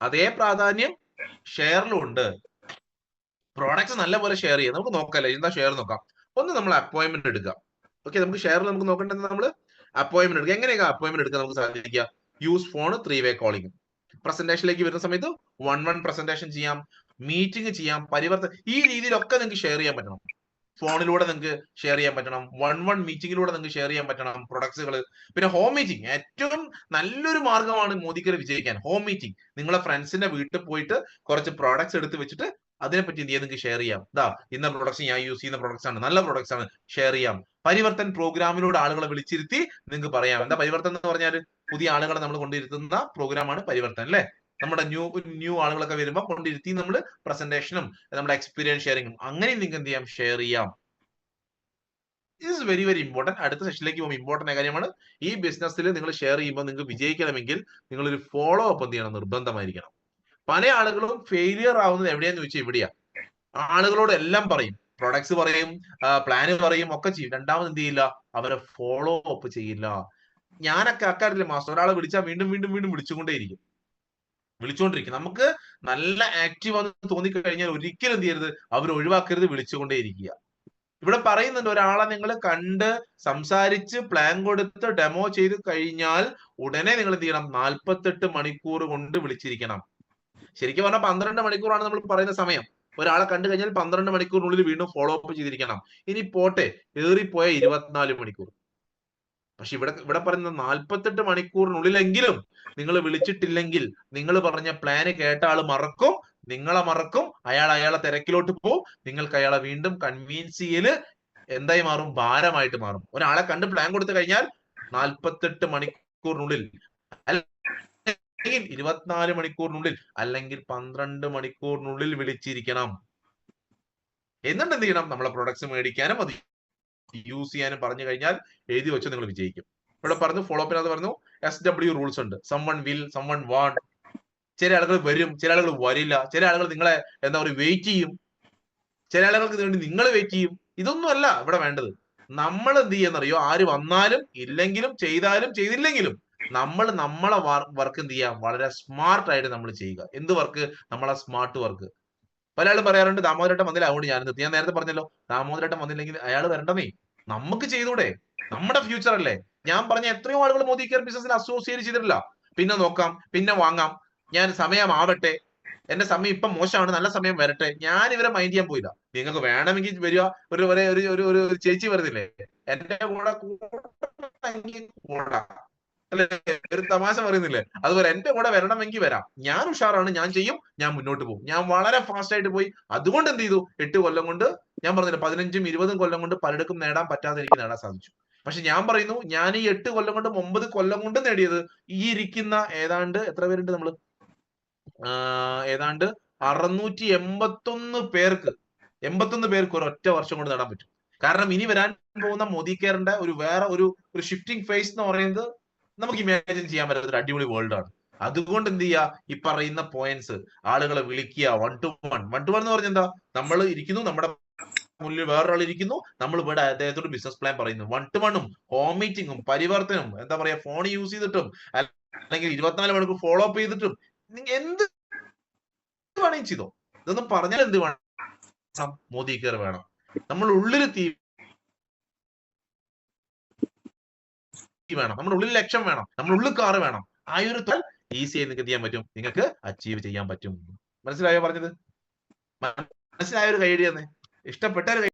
അതേ പ്രാധാന്യം ഷെയറിലും ഉണ്ട്. പ്രോഡക്ട്സ് നല്ലപോലെ ഷെയർ ചെയ്യാം. നമുക്ക് നോക്കാല്ലേ, എന്താ ഷെയർ നോക്കാം. ഒന്ന് നമ്മൾ അപ്പോയിന്റ്മെന്റ് എടുക്കാം. ഓക്കെ, നമുക്ക് ഷെയറിൽ നമുക്ക് നോക്കേണ്ടത് നമ്മൾ അപ്പോയിന്റ്മെന്റ് എടുക്കുക. എങ്ങനെയൊക്കെ അപ്പോയിന്റ്മെന്റ് എടുക്കാൻ നമുക്ക് സാധിക്കുക? യൂസ് ഫോൺ 3-വേ കോളിംഗ്. പ്രസന്റേഷനിലേക്ക് വരുന്ന സമയത്ത് 1-1 പ്രസന്റേഷൻ ചെയ്യാം, മീറ്റിംഗ് ചെയ്യാം, പരിവർത്തനം, ഈ രീതിയിലൊക്കെ നിങ്ങൾക്ക് ഷെയർ ചെയ്യാൻ പറ്റണം. ഫോണിലൂടെ നിങ്ങൾക്ക് ഷെയർ ചെയ്യാൻ പറ്റണം, 1-1 മീറ്റിംഗിലൂടെ നിങ്ങൾക്ക് ഷെയർ ചെയ്യാൻ പറ്റണം പ്രൊഡക്ട്സുകൾ. പിന്നെ ഹോം മീറ്റിംഗ് ഏറ്റവും നല്ലൊരു മാർഗമാണ് മോദിക്കർ വിജയിക്കാൻ. ഹോം മീറ്റിംഗ്, നിങ്ങളെ ഫ്രണ്ട്സിന്റെ വീട്ടിൽ പോയിട്ട് കുറച്ച് പ്രോഡക്ട്സ് എടുത്ത് വെച്ചിട്ട് അതിനെപ്പറ്റി എന്ത് ചെയ്യാം, നിങ്ങൾക്ക് ഷെയർ ചെയ്യാം. ഇതാ ഇന്ന പ്രൊഡക്ട്സ് ഞാൻ യൂസ് ചെയ്യുന്ന പ്രൊഡക്ട്സ് ആണ്, നല്ല പ്രൊഡക്ട്സ് ആണ്, ഷെയർ ചെയ്യാം. പരിവർത്തൻ പ്രോഗ്രാമിലൂടെ ആളുകളെ വിളിച്ചിരുത്തി നിങ്ങൾക്ക് പറയാം. എന്താ പരിവർത്തൻ എന്ന് പറഞ്ഞാൽ? പുതിയ ആളുകളെ നമ്മൾ കൊണ്ടിരുത്തുന്ന പ്രോഗ്രാമാണ് പരിവർത്തൻ, അല്ലെ? നമ്മുടെ ന്യൂ ആളുകളൊക്കെ വരുമ്പോൾ കൊണ്ടിരുത്തി നമ്മൾ പ്രസന്റേഷനും നമ്മുടെ എക്സ്പീരിയൻസ് ഷെയറിങ്ങും അങ്ങനെ നിങ്ങൾക്ക് എന്ത് ചെയ്യാം, ഷെയർ ചെയ്യാം. Is very very important. അടുത്ത സെഷനിലേക്ക് പോകുമ്പോൾ ഇമ്പോർട്ടന്റ് കാര്യമാണ്. ഈ ബിസിനസ്സിൽ നിങ്ങൾ ഷെയർ ചെയ്യുമ്പോൾ നിങ്ങൾക്ക് വിജയിക്കണമെങ്കിൽ നിങ്ങൾ ഒരു ഫോളോ അപ്പ് എന്ത് ചെയ്യണം, നിർബന്ധമായിരിക്കണം. പല ആളുകളും ഫെയിലിയർ ആവുന്നത് എവിടെയാന്ന് ചോദിച്ചാൽ ഇവിടെയാ. ആളുകളോട് എല്ലാം പറയും, പ്രൊഡക്ട്സ് പറയും, പ്ലാന് പറയും, ഒക്കെ ചെയ്യും. രണ്ടാമത് എന്ത് ചെയ്യില്ല, അവരെ ഫോളോ അപ്പ് ചെയ്യില്ല. ഞാനൊക്കെ അക്കാര്യത്തില് മാസ്റ്റർ. ഒരാളെ വിളിച്ചാൽ വീണ്ടും വീണ്ടും വീണ്ടും വിളിച്ചുകൊണ്ടിരിക്കും. നമുക്ക് നല്ല ആക്റ്റീവ് ആണെന്ന് തോന്നിക്കഴിഞ്ഞാൽ ഒരിക്കലും എന്ത് ചെയ്യരുത്, അവർ ഒഴിവാക്കരുത്, വിളിച്ചുകൊണ്ടേയിരിക്കുക. ഇവിടെ പറയുന്നുണ്ട്, ഒരാളെ നിങ്ങൾ കണ്ട് സംസാരിച്ച് പ്ലാൻ കൊടുത്ത് ഡെമോ ചെയ്ത് കഴിഞ്ഞാൽ ഉടനെ നിങ്ങൾ എന്ത് ചെയ്യണം, 48 മണിക്കൂർ കൊണ്ട് വിളിച്ചിരിക്കണം. ശരിക്കും പറഞ്ഞാൽ 12 മണിക്കൂറാണ് നമ്മൾ പറയുന്ന സമയം. ഒരാളെ കണ്ടു കഴിഞ്ഞാൽ 12 മണിക്കൂറിനുള്ളിൽ വീണ്ടും ഫോളോ അപ്പ് ചെയ്തിരിക്കണം. ഇനി പോട്ടെ, ഏറിപ്പോയ 24 മണിക്കൂർ. പക്ഷെ ഇവിടെ പറയുന്ന 48 മണിക്കൂറിനുള്ളിലെങ്കിലും നിങ്ങൾ വിളിച്ചിട്ടില്ലെങ്കിൽ നിങ്ങൾ പറഞ്ഞ പ്ലാന് കേട്ട ആള് മറക്കും, നിങ്ങളെ മറക്കും, അയാളെ തിരക്കിലോട്ട് പോകും. നിങ്ങൾക്ക് അയാളെ വീണ്ടും കൺവീൻസ് ചെയ്യല് എന്തായി മാറും, ഭാരമായിട്ട് മാറും. ഒരാളെ കണ്ട് പ്ലാൻ കൊടുത്തു കഴിഞ്ഞാൽ 48 മണിക്കൂറിനുള്ളിൽ, അല്ലെങ്കിൽ 24 മണിക്കൂറിനുള്ളിൽ, അല്ലെങ്കിൽ 12 മണിക്കൂറിനുള്ളിൽ വിളിച്ചിരിക്കണം. എന്നിട്ട് എന്ത് ചെയ്യണം, നമ്മളെ പ്രൊഡക്ട്സ് മേടിക്കാനും അത് യൂസ് ചെയ്യാനും പറഞ്ഞു കഴിഞ്ഞാൽ എഴുതി വെച്ച് നിങ്ങൾ വിജയിക്കും. ഇവിടെ പറഞ്ഞു ഫോളോ അപ്പിനകത്ത് പറഞ്ഞു SW റൂൾസ് ഉണ്ട്. Someone will, someone want. ചില ആളുകൾ വരും, ചില ആളുകൾ വരില്ല, ചില ആളുകൾ നിങ്ങളെ എന്താ പറയുക വെയിറ്റ് ചെയ്യും, ചില ആളുകൾക്ക് വേണ്ടി നിങ്ങൾ വെയിറ്റ് ചെയ്യും. ഇതൊന്നും അല്ല ഇവിടെ വേണ്ടത്. നമ്മൾ എന്ത് ചെയ്യുന്നറിയോ, ആര് വന്നാലും ഇല്ലെങ്കിലും ചെയ്താലും ചെയ്തില്ലെങ്കിലും നമ്മളെ വർക്ക് എന്ത് ചെയ്യാം, വളരെ സ്മാർട്ട് ആയിട്ട് നമ്മൾ ചെയ്യുക. എന്ത് വർക്ക്? നമ്മളെ സ്മാർട്ട് വർക്ക്. പല ആളും പറയാറുണ്ട് ദാമോദരേട്ടൻ വന്നില്ല അതുകൊണ്ട് ഞാൻ നിർത്തി. ഞാൻ നേരത്തെ പറഞ്ഞല്ലോ, ദാമോദരേട്ടൻ വന്നില്ലെങ്കിൽ അയാൾ വരണ്ടമേ, നമുക്ക് ചെയ്തൂടെ? നമ്മുടെ ഫ്യൂച്ചർ അല്ലേ. ഞാൻ പറഞ്ഞ എത്രയോ ആളുകൾ മോദി കെയർ ബിസിനസ്സിൽ അസോസിയേറ്റ് ചെയ്തിട്ടില്ല. പിന്നെ നോക്കാം, പിന്നെ വാങ്ങാം, ഞാൻ സമയമാവട്ടെ, എന്റെ സമയം ഇപ്പം മോശമാണ്, നല്ല സമയം വരട്ടെ, ഞാൻ ഇവരെ മൈൻഡ് ചെയ്യാൻ പോയില്ല. നിങ്ങൾക്ക് വേണമെങ്കിൽ വരിക, ഒരു ചേച്ചി വരുന്നില്ലേ എന്റെ കൂടെ കൂടാ, അല്ലെ? ഒരു തമാശ പറയുന്നില്ലേ, അതുപോലെ എന്റെ കൂടെ വരണമെങ്കിൽ വരാം. ഞാൻ ഉഷാറാണ്, ഞാൻ ചെയ്യും, ഞാൻ മുന്നോട്ട് പോകും. ഞാൻ വളരെ ഫാസ്റ്റ് ആയിട്ട് പോയി. അതുകൊണ്ട് എന്ത് ചെയ്തു, 8 കൊല്ലം കൊണ്ട്, ഞാൻ പറഞ്ഞില്ല 15ഉം 20ഉം കൊല്ലം കൊണ്ട് പലർക്കും നേടാൻ പറ്റാതെ എനിക്ക് നേടാൻ സാധിച്ചു. പക്ഷെ ഞാൻ പറയുന്നു, ഞാൻ ഈ 8 കൊല്ലം കൊണ്ടും 9 കൊല്ലം കൊണ്ട് നേടിയത് ഈ ഇരിക്കുന്ന ഏതാണ്ട് എത്ര പേരുണ്ട് നമ്മൾ, ഏതാണ്ട് 681 പേർക്ക്, 81 പേർക്ക് ഒരു ഒറ്റ വർഷം കൊണ്ട് നേടാൻ പറ്റും. കാരണം ഇനി വരാൻ പോകുന്ന മോദി കെയറിന്റെ വേറെ ഒരു ഷിഫ്റ്റിംഗ് ഫേസ് എന്ന് പറയുന്നത് നമുക്ക് ഇമാജിൻ ചെയ്യാൻ പറ്റുന്ന ഒരു അടിപൊളി വേൾഡ് ആണ്. അതുകൊണ്ട് എന്ത് ചെയ്യുക, ഈ പറയുന്ന പോയിന്റ്സ് ആളുകളെ വിളിക്കുക. 1-to-1 എന്ന് പറഞ്ഞാൽ എന്താ, നമ്മൾ ഇരിക്കുന്നു, നമ്മുടെ മുന്നിൽ വേറൊരാൾ ഇരിക്കുന്നു, നമ്മൾ ഇവിടെ അദ്ദേഹത്തോട് ബിസിനസ് പ്ലാൻ പറയുന്നു. 1-to-1ഉം ഹോം മീറ്റിംഗും പരിവർത്തനവും എന്താ പറയാ, ഫോൺ യൂസ് ചെയ്തിട്ടും അല്ലെങ്കിൽ 24 മണിക്കൂർ ഫോളോ അപ്പ് ചെയ്തിട്ടും എന്ത് വേണമെങ്കിൽ ചെയ്തോ. ഇതൊന്നും പറഞ്ഞാൽ എന്ത് വേണം, മോദി കെയർ വേണം. നമ്മൾ ഉള്ളിൽ തീ വേണം, നമ്മുടെ ഉള്ളിൽ ലക്ഷ്യം വേണം, നമ്മുടെ ഉള്ളിൽ കാറ് വേണം. ആ ഒരു ഈസി ആയി നിങ്ങൾക്ക് ചെയ്യാൻ പറ്റും, നിങ്ങൾക്ക് അച്ചീവ് ചെയ്യാൻ പറ്റും. മനസ്സിലായോ പറഞ്ഞത്? മനസ്സിലായ ഒരു കൈ തന്നെ, ഇഷ്ടപ്പെട്ട ഒരു